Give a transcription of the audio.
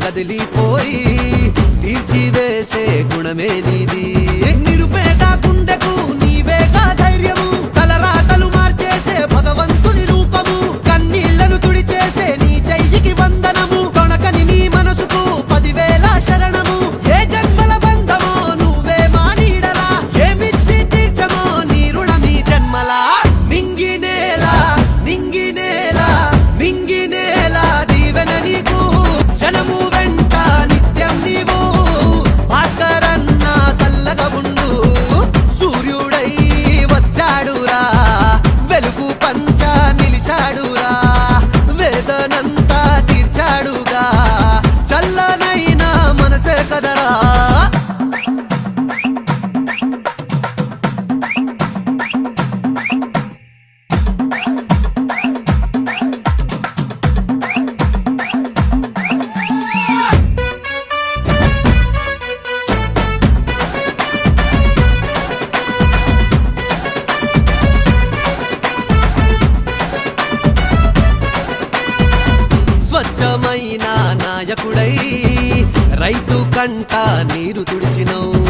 కదిలిపోయి తీర్చివేసే గుణమే నీది. నిరుపేద గుండెకు నీవేగా ధైర్యము, తలరాతలు మార్చేసే భగవంతుని రూపము, కన్నీళ్లను తుడిచేసే నీ చెయ్యికి వందనము, తొణకని నీ మనసుకు 10,000 శరణము. ఏ జన్మల బంధమో నువ్వే మా నీడలా, ఏమిచ్చి తీర్చమో నీ రుణమీ జన్మలా. నింగినేలా నింగినేలా నింగినేలా దీవెన నీకు, జనము వెంట నిత్యం నీవు. భాస్కరన్న చల్లగా ఉండు, సూర్యుడై వచ్చాడురా, వెలుగు పంచ నిలిచాడురా, వేదనంతా తీర్చాడుగా, చల్లనైనా మనసే కదరా. స్వచ్ఛమైన నాయకుడై రైతు కంట నీరు తుడిచినవు,